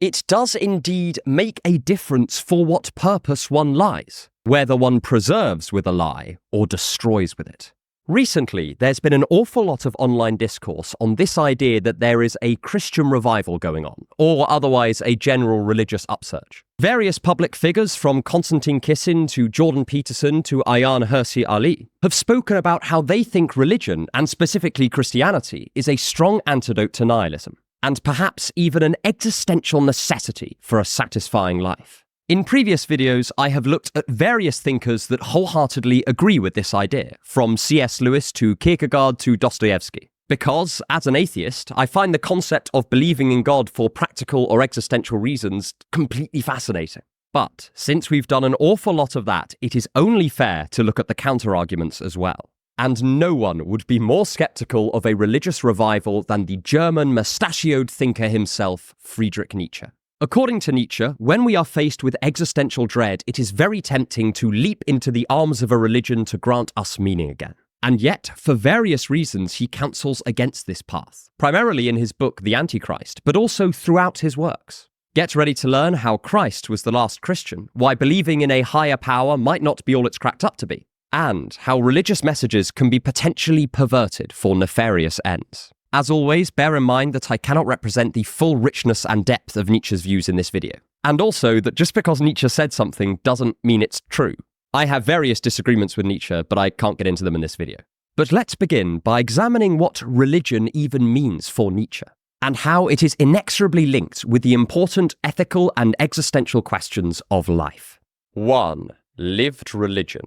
It does indeed make a difference for what purpose one lies, whether one preserves with a lie or destroys with it. Recently, there's been an awful lot of online discourse on this idea that there is a Christian revival going on, or otherwise a general religious upsurge. Various public figures from Konstantin Kisin to Jordan Peterson to Ayaan Hirsi Ali have spoken about how they think religion, and specifically Christianity, is a strong antidote to nihilism, and perhaps even an existential necessity for a satisfying life. In previous videos, I have looked at various thinkers that wholeheartedly agree with this idea, from C.S. Lewis to Kierkegaard to Dostoevsky. Because, as an atheist, I find the concept of believing in God for practical or existential reasons completely fascinating. But, since we've done an awful lot of that, it is only fair to look at the counter-arguments as well. And no one would be more skeptical of a religious revival than the German mustachioed thinker himself, Friedrich Nietzsche. According to Nietzsche, when we are faced with existential dread, it is very tempting to leap into the arms of a religion to grant us meaning again. And yet, for various reasons, he counsels against this path, primarily in his book The Antichrist, but also throughout his works. Get ready to learn how Christ was the last Christian, why believing in a higher power might not be all it's cracked up to be, and how religious messages can be potentially perverted for nefarious ends. As always, bear in mind that I cannot represent the full richness and depth of Nietzsche's views in this video. And also that just because Nietzsche said something doesn't mean it's true. I have various disagreements with Nietzsche, but I can't get into them in this video. But let's begin by examining what religion even means for Nietzsche, and how it is inexorably linked with the important ethical and existential questions of life. 1. Lived religion.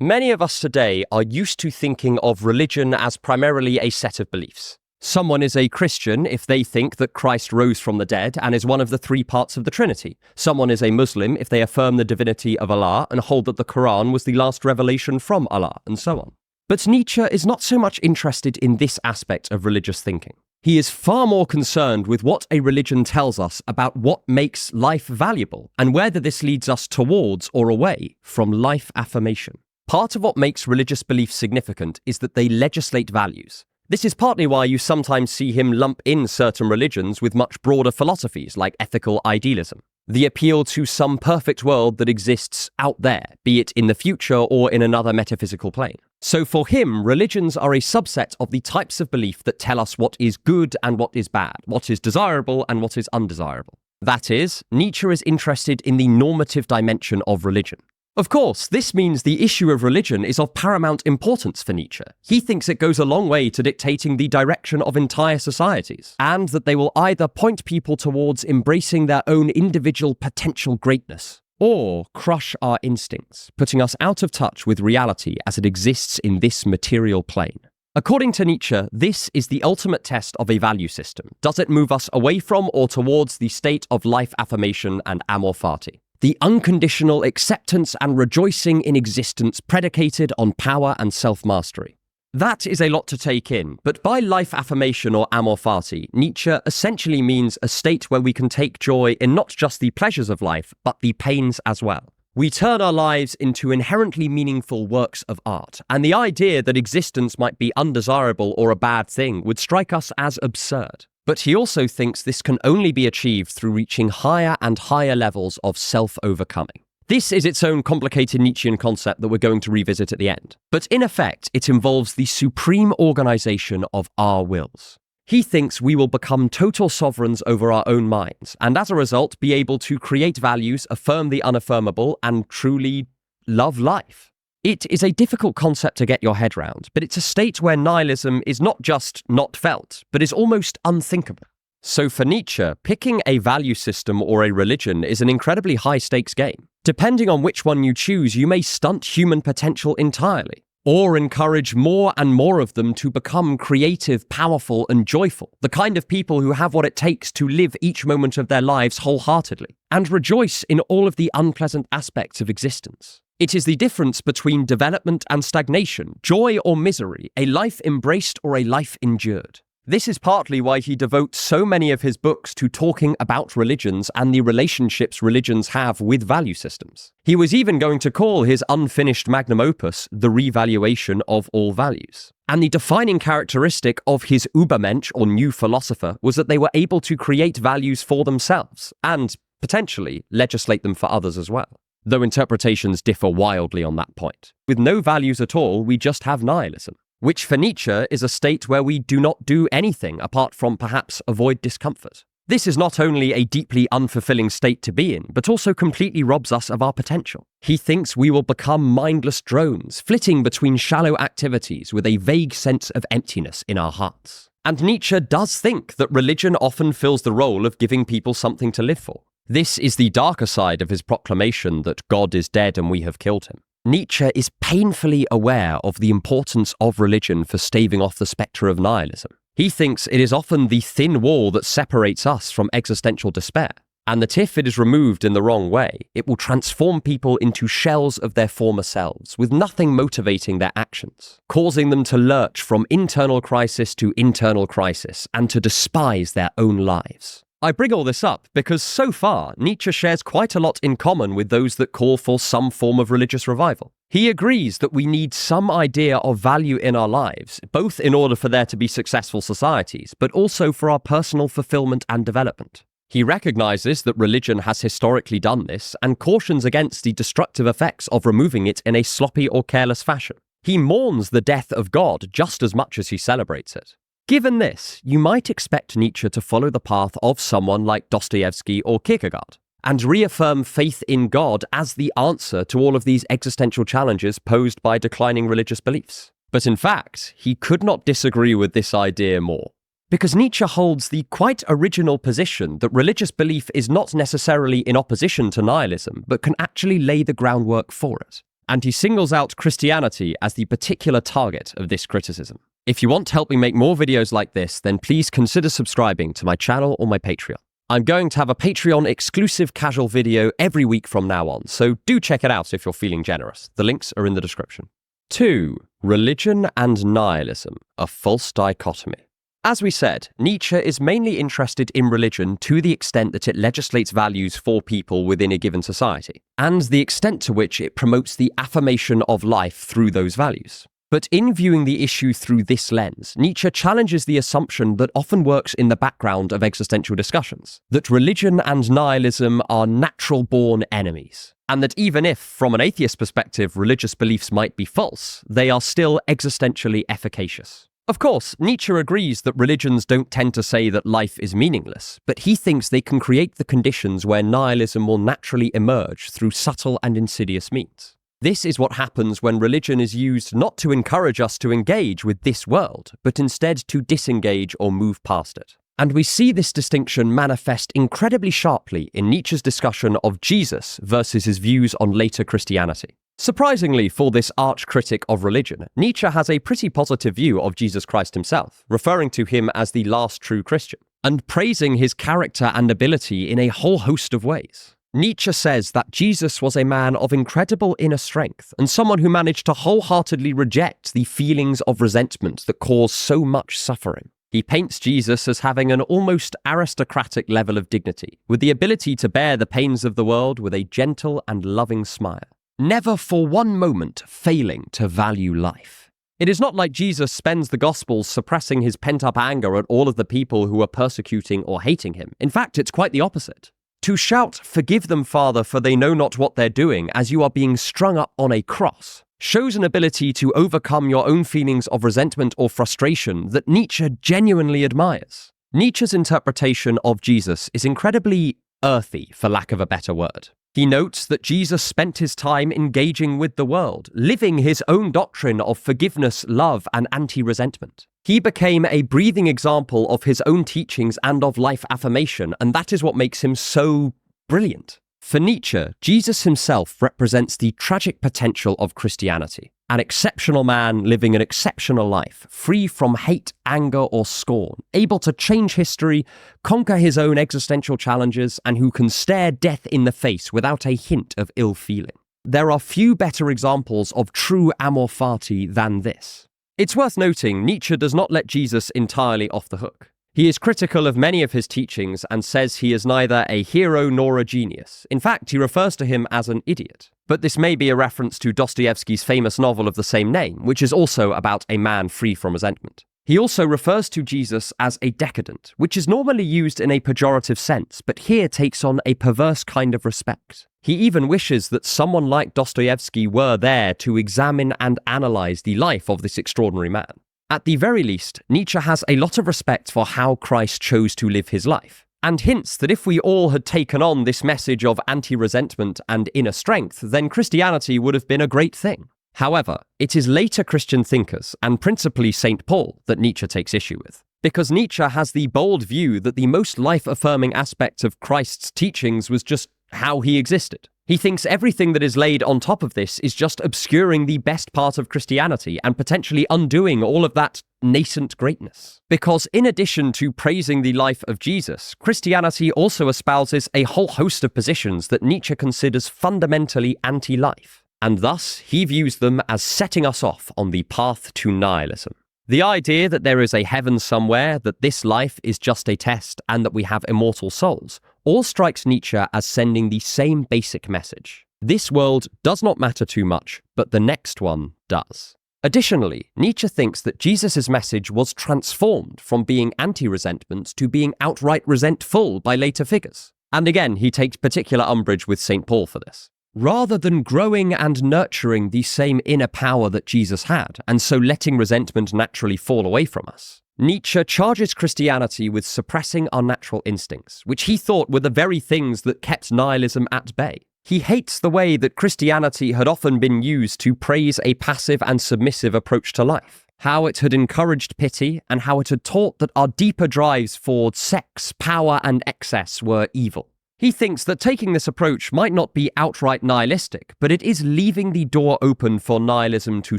Many of us today are used to thinking of religion as primarily a set of beliefs. Someone is a Christian if they think that Christ rose from the dead and is one of the three parts of the Trinity. Someone is a Muslim if they affirm the divinity of Allah and hold that the Quran was the last revelation from Allah, and so on. But Nietzsche is not so much interested in this aspect of religious thinking. He is far more concerned with what a religion tells us about what makes life valuable and whether this leads us towards or away from life affirmation. Part of what makes religious beliefs significant is that they legislate values. This is partly why you sometimes see him lump in certain religions with much broader philosophies like ethical idealism. The appeal to some perfect world that exists out there, be it in the future or in another metaphysical plane. So for him, religions are a subset of the types of belief that tell us what is good and what is bad, what is desirable and what is undesirable. That is, Nietzsche is interested in the normative dimension of religion. Of course, this means the issue of religion is of paramount importance for Nietzsche. He thinks it goes a long way to dictating the direction of entire societies, and that they will either point people towards embracing their own individual potential greatness, or crush our instincts, putting us out of touch with reality as it exists in this material plane. According to Nietzsche, this is the ultimate test of a value system. Does it move us away from or towards the state of life affirmation and amor fati? The unconditional acceptance and rejoicing in existence predicated on power and self-mastery. That is a lot to take in, but by life affirmation or amor fati, Nietzsche essentially means a state where we can take joy in not just the pleasures of life, but the pains as well. We turn our lives into inherently meaningful works of art, and the idea that existence might be undesirable or a bad thing would strike us as absurd. But he also thinks this can only be achieved through reaching higher and higher levels of self-overcoming. This is its own complicated Nietzschean concept that we're going to revisit at the end. But in effect, it involves the supreme organization of our wills. He thinks we will become total sovereigns over our own minds, and as a result, be able to create values, affirm the unaffirmable, and truly love life. It is a difficult concept to get your head round, but it's a state where nihilism is not just not felt, but is almost unthinkable. So for Nietzsche, picking a value system or a religion is an incredibly high-stakes game. Depending on which one you choose, you may stunt human potential entirely, or encourage more and more of them to become creative, powerful, and joyful, the kind of people who have what it takes to live each moment of their lives wholeheartedly, and rejoice in all of the unpleasant aspects of existence. It is the difference between development and stagnation, joy or misery, a life embraced or a life endured. This is partly why he devotes so many of his books to talking about religions and the relationships religions have with value systems. He was even going to call his unfinished magnum opus The Revaluation of All Values. And the defining characteristic of his Übermensch, or new philosopher, was that they were able to create values for themselves and, potentially, legislate them for others as well. Though interpretations differ wildly on that point. With no values at all, we just have nihilism, which for Nietzsche is a state where we do not do anything apart from perhaps avoid discomfort. This is not only a deeply unfulfilling state to be in, but also completely robs us of our potential. He thinks we will become mindless drones, flitting between shallow activities with a vague sense of emptiness in our hearts. And Nietzsche does think that religion often fills the role of giving people something to live for. This is the darker side of his proclamation that God is dead and we have killed him. Nietzsche is painfully aware of the importance of religion for staving off the spectre of nihilism. He thinks it is often the thin wall that separates us from existential despair, and that if it is removed in the wrong way, it will transform people into shells of their former selves, with nothing motivating their actions, causing them to lurch from internal crisis to internal crisis, and to despise their own lives. I bring all this up because so far, Nietzsche shares quite a lot in common with those that call for some form of religious revival. He agrees that we need some idea of value in our lives, both in order for there to be successful societies, but also for our personal fulfillment and development. He recognizes that religion has historically done this and cautions against the destructive effects of removing it in a sloppy or careless fashion. He mourns the death of God just as much as he celebrates it. Given this, you might expect Nietzsche to follow the path of someone like Dostoevsky or Kierkegaard, and reaffirm faith in God as the answer to all of these existential challenges posed by declining religious beliefs. But in fact, he could not disagree with this idea more. Because Nietzsche holds the quite original position that religious belief is not necessarily in opposition to nihilism, but can actually lay the groundwork for it. And he singles out Christianity as the particular target of this criticism. If you want to help me make more videos like this, then please consider subscribing to my channel or my Patreon. I'm going to have a Patreon exclusive casual video every week from now on, so do check it out if you're feeling generous. The links are in the description. 2. Religion and nihilism, a false dichotomy. As we said, Nietzsche is mainly interested in religion to the extent that it legislates values for people within a given society, and the extent to which it promotes the affirmation of life through those values. But in viewing the issue through this lens, Nietzsche challenges the assumption that often works in the background of existential discussions, that religion and nihilism are natural-born enemies, and that even if, from an atheist perspective, religious beliefs might be false, they are still existentially efficacious. Of course, Nietzsche agrees that religions don't tend to say that life is meaningless, but he thinks they can create the conditions where nihilism will naturally emerge through subtle and insidious means. This is what happens when religion is used not to encourage us to engage with this world, but instead to disengage or move past it. And we see this distinction manifest incredibly sharply in Nietzsche's discussion of Jesus versus his views on later Christianity. Surprisingly for this arch critic of religion, Nietzsche has a pretty positive view of Jesus Christ himself, referring to him as the last true Christian, and praising his character and ability in a whole host of ways. Nietzsche says that Jesus was a man of incredible inner strength and someone who managed to wholeheartedly reject the feelings of resentment that cause so much suffering. He paints Jesus as having an almost aristocratic level of dignity, with the ability to bear the pains of the world with a gentle and loving smile, never for one moment failing to value life. It is not like Jesus spends the Gospels suppressing his pent-up anger at all of the people who are persecuting or hating him. In fact, it's quite the opposite. To shout, "Forgive them, Father, for they know not what they're doing," as you are being strung up on a cross, shows an ability to overcome your own feelings of resentment or frustration that Nietzsche genuinely admires. Nietzsche's interpretation of Jesus is incredibly earthy, for lack of a better word. He notes that Jesus spent his time engaging with the world, living his own doctrine of forgiveness, love, and anti-resentment. He became a breathing example of his own teachings and of life affirmation, and that is what makes him so brilliant. For Nietzsche, Jesus himself represents the tragic potential of Christianity. An exceptional man living an exceptional life, free from hate, anger, or scorn, able to change history, conquer his own existential challenges, and who can stare death in the face without a hint of ill feeling. There are few better examples of true amor fati than this. It's worth noting Nietzsche does not let Jesus entirely off the hook. He is critical of many of his teachings and says he is neither a hero nor a genius. In fact, he refers to him as an idiot. But this may be a reference to Dostoevsky's famous novel of the same name, which is also about a man free from resentment. He also refers to Jesus as a decadent, which is normally used in a pejorative sense, but here takes on a perverse kind of respect. He even wishes that someone like Dostoevsky were there to examine and analyze the life of this extraordinary man. At the very least, Nietzsche has a lot of respect for how Christ chose to live his life, and hints that if we all had taken on this message of anti-resentment and inner strength, then Christianity would have been a great thing. However, it is later Christian thinkers, and principally St. Paul, that Nietzsche takes issue with, because Nietzsche has the bold view that the most life-affirming aspect of Christ's teachings was just how he existed. He thinks everything that is laid on top of this is just obscuring the best part of Christianity and potentially undoing all of that nascent greatness. Because in addition to praising the life of Jesus, Christianity also espouses a whole host of positions that Nietzsche considers fundamentally anti-life, and thus he views them as setting us off on the path to nihilism. The idea that there is a heaven somewhere, that this life is just a test, and that we have immortal souls, all strikes Nietzsche as sending the same basic message. This world does not matter too much, but the next one does. Additionally, Nietzsche thinks that Jesus' message was transformed from being anti-resentment to being outright resentful by later figures. And again, he takes particular umbrage with St. Paul for this. Rather than growing and nurturing the same inner power that Jesus had, and so letting resentment naturally fall away from us, Nietzsche charges Christianity with suppressing our natural instincts, which he thought were the very things that kept nihilism at bay. He hates the way that Christianity had often been used to praise a passive and submissive approach to life, how it had encouraged pity, and how it had taught that our deeper drives for sex, power, and excess were evil. He thinks that taking this approach might not be outright nihilistic, but it is leaving the door open for nihilism to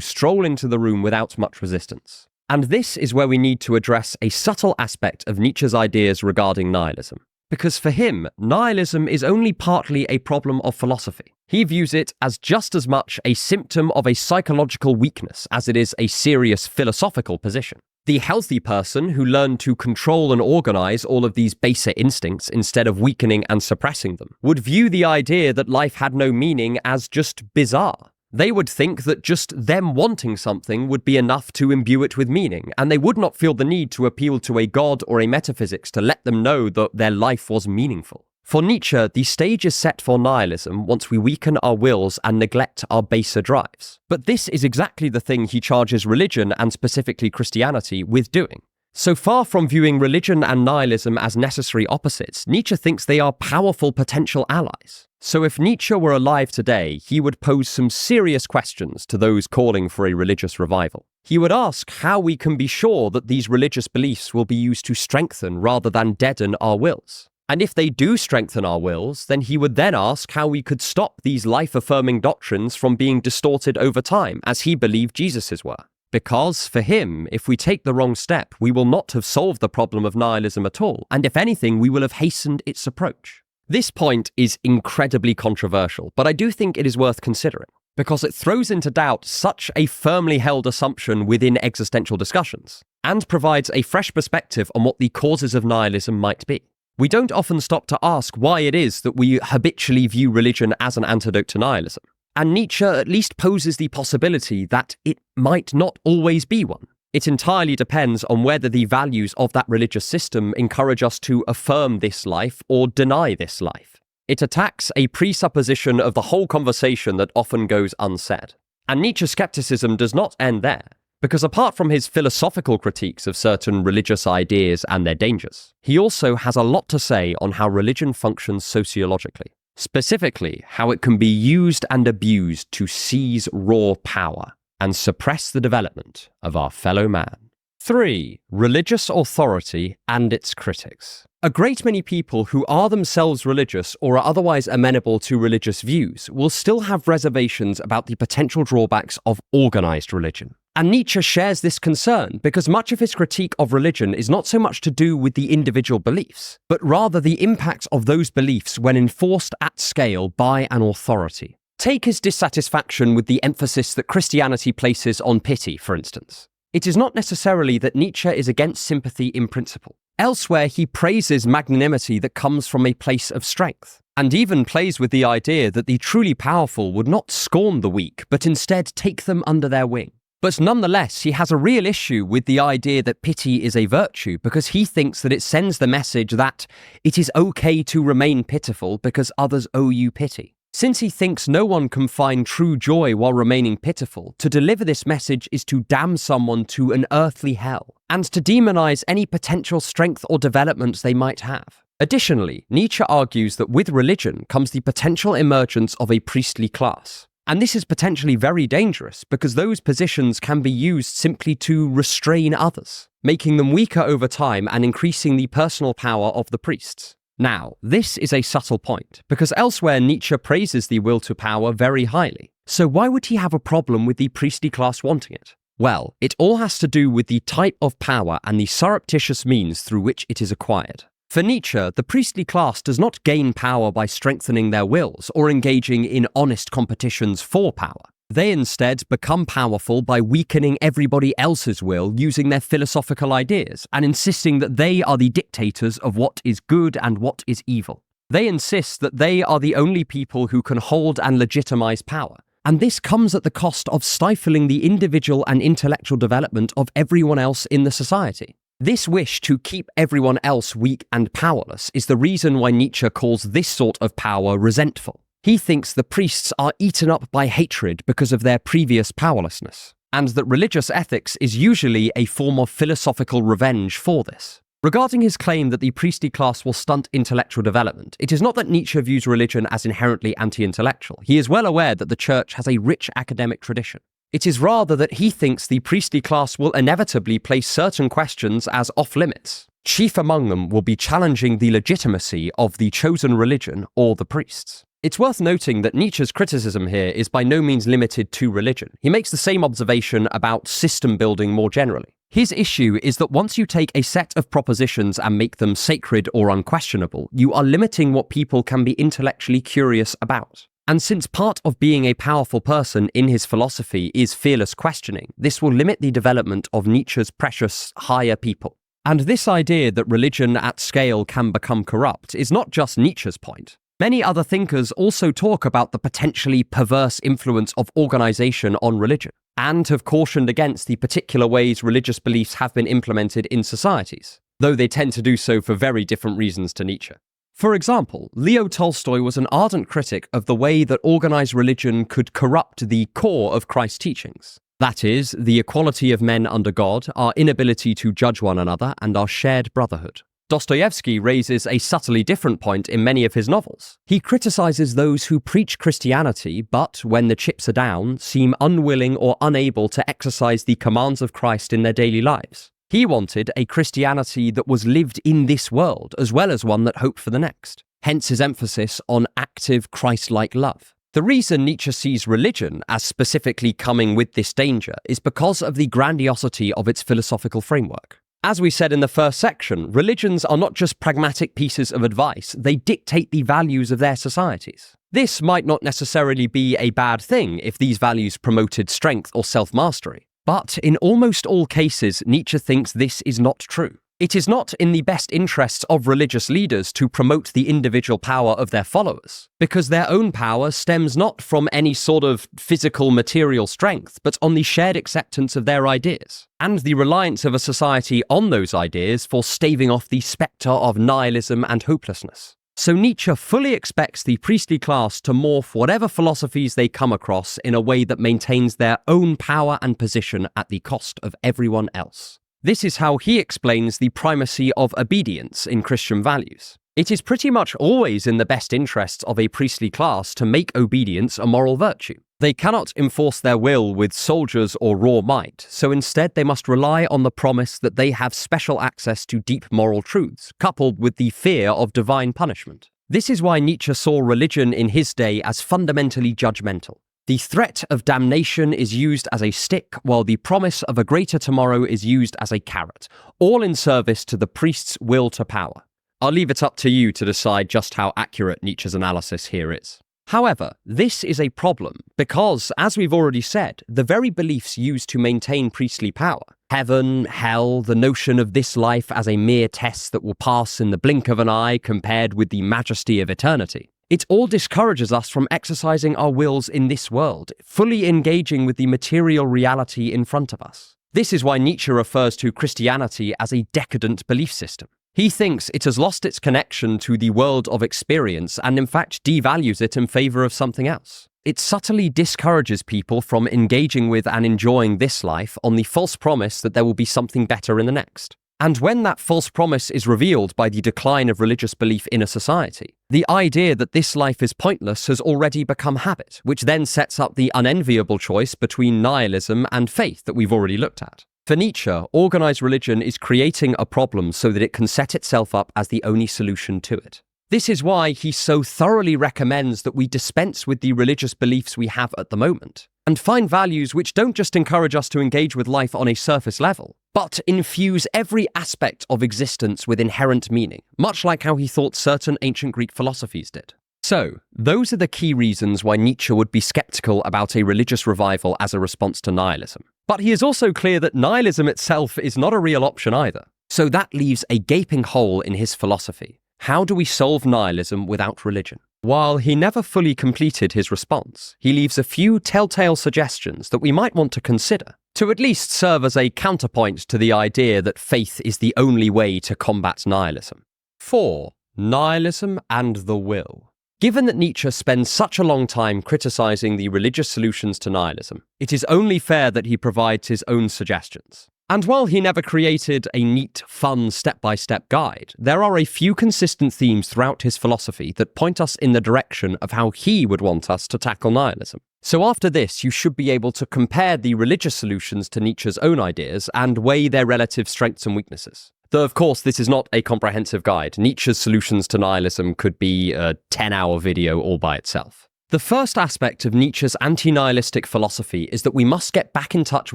stroll into the room without much resistance. And this is where we need to address a subtle aspect of Nietzsche's ideas regarding nihilism. Because for him, nihilism is only partly a problem of philosophy. He views it as just as much a symptom of a psychological weakness as it is a serious philosophical position. The healthy person who learned to control and organize all of these baser instincts instead of weakening and suppressing them would view the idea that life had no meaning as just bizarre. They would think that just them wanting something would be enough to imbue it with meaning, and they would not feel the need to appeal to a god or a metaphysics to let them know that their life was meaningful. For Nietzsche, the stage is set for nihilism once we weaken our wills and neglect our baser drives. But this is exactly the thing he charges religion, and specifically Christianity, with doing. So far from viewing religion and nihilism as necessary opposites, Nietzsche thinks they are powerful potential allies. So if Nietzsche were alive today, he would pose some serious questions to those calling for a religious revival. He would ask how we can be sure that these religious beliefs will be used to strengthen rather than deaden our wills. And if they do strengthen our wills, then he would then ask how we could stop these life-affirming doctrines from being distorted over time, as he believed Jesus's were. Because, for him, if we take the wrong step, we will not have solved the problem of nihilism at all, and if anything, we will have hastened its approach. This point is incredibly controversial, but I do think it is worth considering, because it throws into doubt such a firmly held assumption within existential discussions, and provides a fresh perspective on what the causes of nihilism might be. We don't often stop to ask why it is that we habitually view religion as an antidote to nihilism. And Nietzsche at least poses the possibility that it might not always be one. It entirely depends on whether the values of that religious system encourage us to affirm this life or deny this life. It attacks a presupposition of the whole conversation that often goes unsaid. And Nietzsche's skepticism does not end there, because apart from his philosophical critiques of certain religious ideas and their dangers, he also has a lot to say on how religion functions sociologically. Specifically, how it can be used and abused to seize raw power and suppress the development of our fellow man. 3. Religious authority and its critics. A great many people who are themselves religious or are otherwise amenable to religious views will still have reservations about the potential drawbacks of organized religion. And Nietzsche shares this concern because much of his critique of religion is not so much to do with the individual beliefs, but rather the impact of those beliefs when enforced at scale by an authority. Take his dissatisfaction with the emphasis that Christianity places on pity, for instance. It is not necessarily that Nietzsche is against sympathy in principle. Elsewhere, he praises magnanimity that comes from a place of strength, and even plays with the idea that the truly powerful would not scorn the weak, but instead take them under their wing. But nonetheless, he has a real issue with the idea that pity is a virtue because he thinks that it sends the message that it is okay to remain pitiful because others owe you pity. Since he thinks no one can find true joy while remaining pitiful, to deliver this message is to damn someone to an earthly hell, and to demonize any potential strength or developments they might have. Additionally, Nietzsche argues that with religion comes the potential emergence of a priestly class. And this is potentially very dangerous because those positions can be used simply to restrain others, making them weaker over time and increasing the personal power of the priests. Now, this is a subtle point, because elsewhere Nietzsche praises the will to power very highly. So why would he have a problem with the priestly class wanting it? Well, it all has to do with the type of power and the surreptitious means through which it is acquired. For Nietzsche, the priestly class does not gain power by strengthening their wills or engaging in honest competitions for power. They instead become powerful by weakening everybody else's will using their philosophical ideas and insisting that they are the dictators of what is good and what is evil. They insist that they are the only people who can hold and legitimize power. And this comes at the cost of stifling the individual and intellectual development of everyone else in the society. This wish to keep everyone else weak and powerless is the reason why Nietzsche calls this sort of power resentful. He thinks the priests are eaten up by hatred because of their previous powerlessness, and that religious ethics is usually a form of philosophical revenge for this. Regarding his claim that the priestly class will stunt intellectual development, it is not that Nietzsche views religion as inherently anti-intellectual. He is well aware that the church has a rich academic tradition. It is rather that he thinks the priestly class will inevitably place certain questions as off-limits. Chief among them will be challenging the legitimacy of the chosen religion or the priests. It's worth noting that Nietzsche's criticism here is by no means limited to religion. He makes the same observation about system building more generally. His issue is that once you take a set of propositions and make them sacred or unquestionable, you are limiting what people can be intellectually curious about. And since part of being a powerful person in his philosophy is fearless questioning, this will limit the development of Nietzsche's precious higher people. And this idea that religion at scale can become corrupt is not just Nietzsche's point. Many other thinkers also talk about the potentially perverse influence of organization on religion, and have cautioned against the particular ways religious beliefs have been implemented in societies, though they tend to do so for very different reasons to Nietzsche. For example, Leo Tolstoy was an ardent critic of the way that organized religion could corrupt the core of Christ's teachings. That is, the equality of men under God, our inability to judge one another, and our shared brotherhood. Dostoevsky raises a subtly different point in many of his novels. He criticizes those who preach Christianity, but, when the chips are down, seem unwilling or unable to exercise the commands of Christ in their daily lives. He wanted a Christianity that was lived in this world, as well as one that hoped for the next. Hence his emphasis on active Christ-like love. The reason Nietzsche sees religion as specifically coming with this danger is because of the grandiosity of its philosophical framework. As we said in the first section, religions are not just pragmatic pieces of advice, they dictate the values of their societies. This might not necessarily be a bad thing if these values promoted strength or self-mastery. But in almost all cases, Nietzsche thinks this is not true. It is not in the best interests of religious leaders to promote the individual power of their followers, because their own power stems not from any sort of physical material strength, but on the shared acceptance of their ideas, and the reliance of a society on those ideas for staving off the spectre of nihilism and hopelessness. So Nietzsche fully expects the priestly class to morph whatever philosophies they come across in a way that maintains their own power and position at the cost of everyone else. This is how he explains the primacy of obedience in Christian values. It is pretty much always in the best interests of a priestly class to make obedience a moral virtue. They cannot enforce their will with soldiers or raw might, so instead they must rely on the promise that they have special access to deep moral truths, coupled with the fear of divine punishment. This is why Nietzsche saw religion in his day as fundamentally judgmental. The threat of damnation is used as a stick, while the promise of a greater tomorrow is used as a carrot, all in service to the priest's will to power. I'll leave it up to you to decide just how accurate Nietzsche's analysis here is. However, this is a problem because, as we've already said, the very beliefs used to maintain priestly power, Heaven, hell, the notion of this life as a mere test that will pass in the blink of an eye compared with the majesty of eternity. It all discourages us from exercising our wills in this world, fully engaging with the material reality in front of us. This is why Nietzsche refers to Christianity as a decadent belief system. He thinks it has lost its connection to the world of experience and in fact devalues it in favor of something else. It subtly discourages people from engaging with and enjoying this life on the false promise that there will be something better in the next. And when that false promise is revealed by the decline of religious belief in a society, the idea that this life is pointless has already become habit, which then sets up the unenviable choice between nihilism and faith that we've already looked at. For Nietzsche, organized religion is creating a problem so that it can set itself up as the only solution to it. This is why he so thoroughly recommends that we dispense with the religious beliefs we have at the moment, and find values which don't just encourage us to engage with life on a surface level, but infuse every aspect of existence with inherent meaning, much like how he thought certain ancient Greek philosophies did. So, those are the key reasons why Nietzsche would be skeptical about a religious revival as a response to nihilism. But he is also clear that nihilism itself is not a real option either. So that leaves a gaping hole in his philosophy. How do we solve nihilism without religion? While he never fully completed his response, he leaves a few telltale suggestions that we might want to consider, to at least serve as a counterpoint to the idea that faith is the only way to combat nihilism. 4. Nihilism and the Will. Given that Nietzsche spends such a long time criticizing the religious solutions to nihilism, it is only fair that he provides his own suggestions. And while he never created a neat, fun, step-by-step guide, there are a few consistent themes throughout his philosophy that point us in the direction of how he would want us to tackle nihilism. So after this, you should be able to compare the religious solutions to Nietzsche's own ideas and weigh their relative strengths and weaknesses. Though, of course, this is not a comprehensive guide. Nietzsche's solutions to nihilism could be a 10-hour video all by itself. The first aspect of Nietzsche's anti-nihilistic philosophy is that we must get back in touch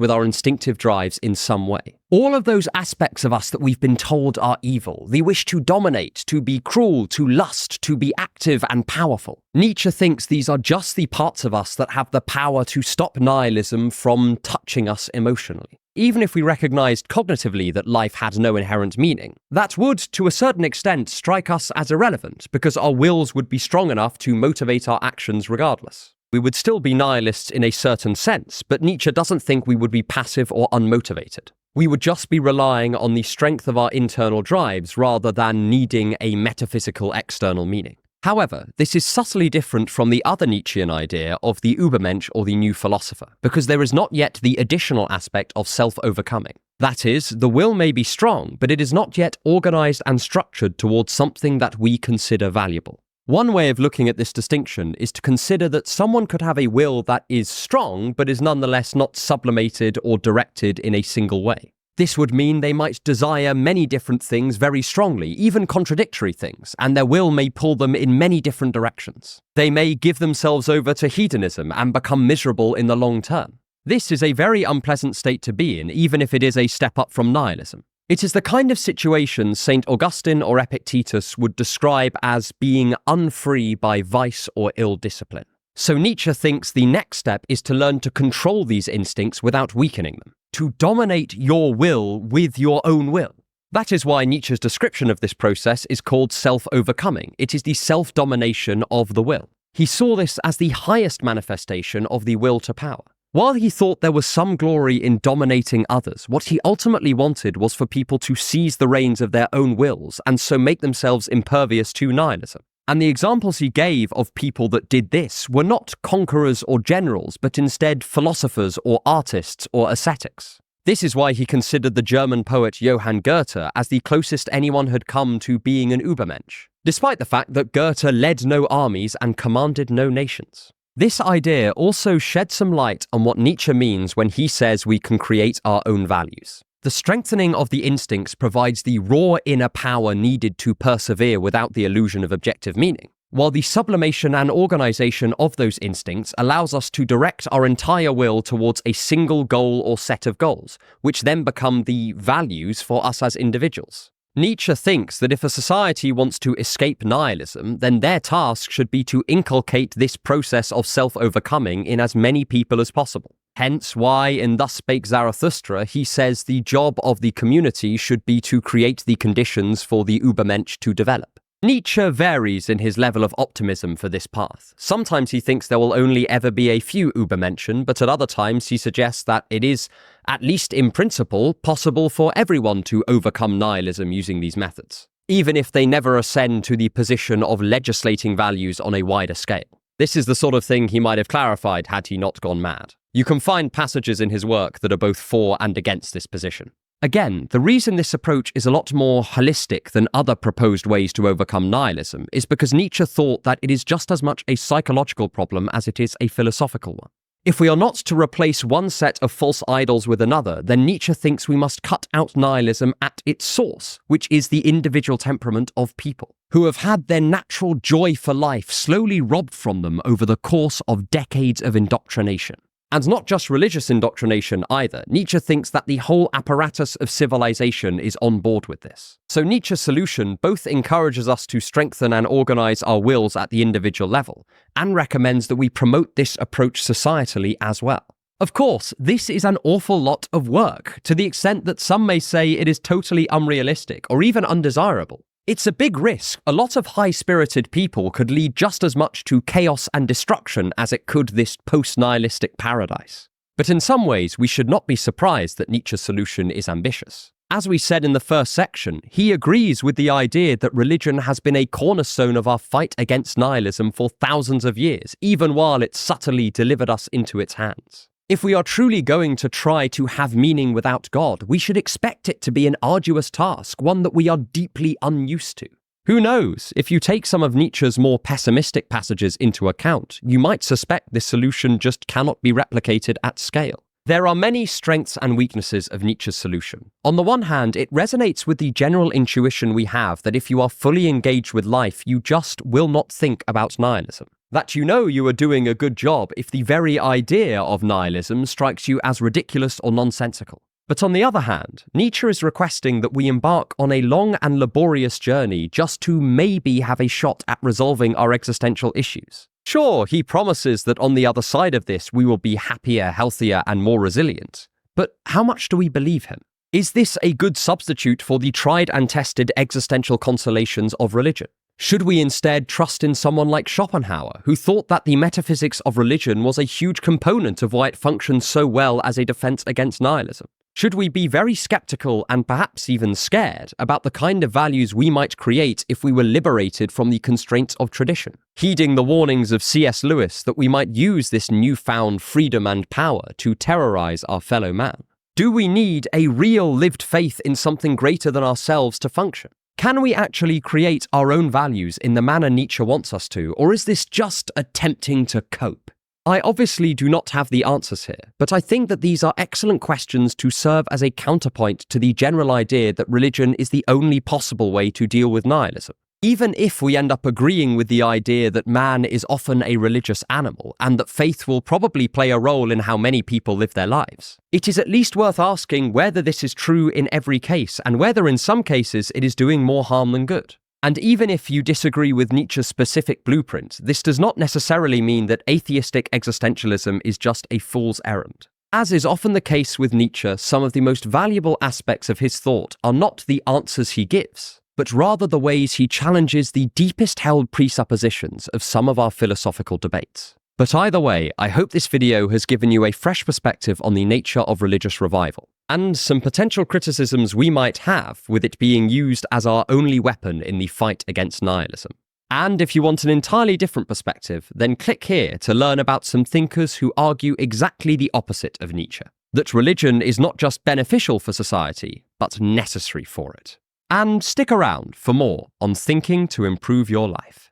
with our instinctive drives in some way. All of those aspects of us that we've been told are evil, the wish to dominate, to be cruel, to lust, to be active and powerful. Nietzsche thinks these are just the parts of us that have the power to stop nihilism from touching us emotionally. Even if we recognized cognitively that life had no inherent meaning, that would, to a certain extent, strike us as irrelevant because our wills would be strong enough to motivate our actions regardless. We would still be nihilists in a certain sense, but Nietzsche doesn't think we would be passive or unmotivated. We would just be relying on the strength of our internal drives rather than needing a metaphysical external meaning. However, this is subtly different from the other Nietzschean idea of the Übermensch or the new philosopher, because there is not yet the additional aspect of self-overcoming. That is, the will may be strong, but it is not yet organized and structured towards something that we consider valuable. One way of looking at this distinction is to consider that someone could have a will that is strong, but is nonetheless not sublimated or directed in a single way. This would mean they might desire many different things very strongly, even contradictory things, and their will may pull them in many different directions. They may give themselves over to hedonism and become miserable in the long term. This is a very unpleasant state to be in, even if it is a step up from nihilism. It is the kind of situation St. Augustine or Epictetus would describe as being unfree by vice or ill discipline. So Nietzsche thinks the next step is to learn to control these instincts without weakening them, to dominate your will with your own will. That is why Nietzsche's description of this process is called self-overcoming. It is the self-domination of the will. He saw this as the highest manifestation of the will to power. While he thought there was some glory in dominating others, what he ultimately wanted was for people to seize the reins of their own wills and so make themselves impervious to nihilism. And the examples he gave of people that did this were not conquerors or generals, but instead philosophers or artists or ascetics. This is why he considered the German poet Johann Goethe as the closest anyone had come to being an Übermensch, despite the fact that Goethe led no armies and commanded no nations. This idea also sheds some light on what Nietzsche means when he says we can create our own values. The strengthening of the instincts provides the raw inner power needed to persevere without the illusion of objective meaning, while the sublimation and organization of those instincts allows us to direct our entire will towards a single goal or set of goals, which then become the values for us as individuals. Nietzsche thinks that if a society wants to escape nihilism, then their task should be to inculcate this process of self-overcoming in as many people as possible. Hence why in Thus Spake Zarathustra he says the job of the community should be to create the conditions for the Übermensch to develop. Nietzsche varies in his level of optimism for this path. Sometimes he thinks there will only ever be a few Übermenschen, but at other times he suggests that it is, at least in principle, possible for everyone to overcome nihilism using these methods, even if they never ascend to the position of legislating values on a wider scale. This is the sort of thing he might have clarified had he not gone mad. You can find passages in his work that are both for and against this position. Again, the reason this approach is a lot more holistic than other proposed ways to overcome nihilism is because Nietzsche thought that it is just as much a psychological problem as it is a philosophical one. If we are not to replace one set of false idols with another, then Nietzsche thinks we must cut out nihilism at its source, which is the individual temperament of people, who have had their natural joy for life slowly robbed from them over the course of decades of indoctrination. And not just religious indoctrination either. Nietzsche thinks that the whole apparatus of civilization is on board with this. So Nietzsche's solution both encourages us to strengthen and organize our wills at the individual level, and recommends that we promote this approach societally as well. Of course, this is an awful lot of work, to the extent that some may say it is totally unrealistic or even undesirable. It's a big risk. A lot of high-spirited people could lead just as much to chaos and destruction as it could this post-nihilistic paradise. But in some ways, we should not be surprised that Nietzsche's solution is ambitious. As we said in the first section, he agrees with the idea that religion has been a cornerstone of our fight against nihilism for thousands of years, even while it subtly delivered us into its hands. If we are truly going to try to have meaning without God, we should expect it to be an arduous task, one that we are deeply unused to. Who knows, if you take some of Nietzsche's more pessimistic passages into account, you might suspect this solution just cannot be replicated at scale. There are many strengths and weaknesses of Nietzsche's solution. On the one hand, it resonates with the general intuition we have that if you are fully engaged with life, you just will not think about nihilism. That you know you are doing a good job if the very idea of nihilism strikes you as ridiculous or nonsensical. But on the other hand, Nietzsche is requesting that we embark on a long and laborious journey just to maybe have a shot at resolving our existential issues. Sure, he promises that on the other side of this we will be happier, healthier, and more resilient. But how much do we believe him? Is this a good substitute for the tried and tested existential consolations of religion? Should we instead trust in someone like Schopenhauer, who thought that the metaphysics of religion was a huge component of why it functions so well as a defense against nihilism? Should we be very skeptical and perhaps even scared about the kind of values we might create if we were liberated from the constraints of tradition, heeding the warnings of C.S. Lewis that we might use this newfound freedom and power to terrorize our fellow man? Do we need a real lived faith in something greater than ourselves to function? Can we actually create our own values in the manner Nietzsche wants us to, or is this just attempting to cope? I obviously do not have the answers here, but I think that these are excellent questions to serve as a counterpoint to the general idea that religion is the only possible way to deal with nihilism. Even if we end up agreeing with the idea that man is often a religious animal and that faith will probably play a role in how many people live their lives, it is at least worth asking whether this is true in every case and whether in some cases it is doing more harm than good. And even if you disagree with Nietzsche's specific blueprint, this does not necessarily mean that atheistic existentialism is just a fool's errand. As is often the case with Nietzsche, some of the most valuable aspects of his thought are not the answers he gives, but rather the ways he challenges the deepest held presuppositions of some of our philosophical debates. But either way, I hope this video has given you a fresh perspective on the nature of religious revival, and some potential criticisms we might have with it being used as our only weapon in the fight against nihilism. And if you want an entirely different perspective, then click here to learn about some thinkers who argue exactly the opposite of Nietzsche, that religion is not just beneficial for society, but necessary for it. And stick around for more on thinking to improve your life.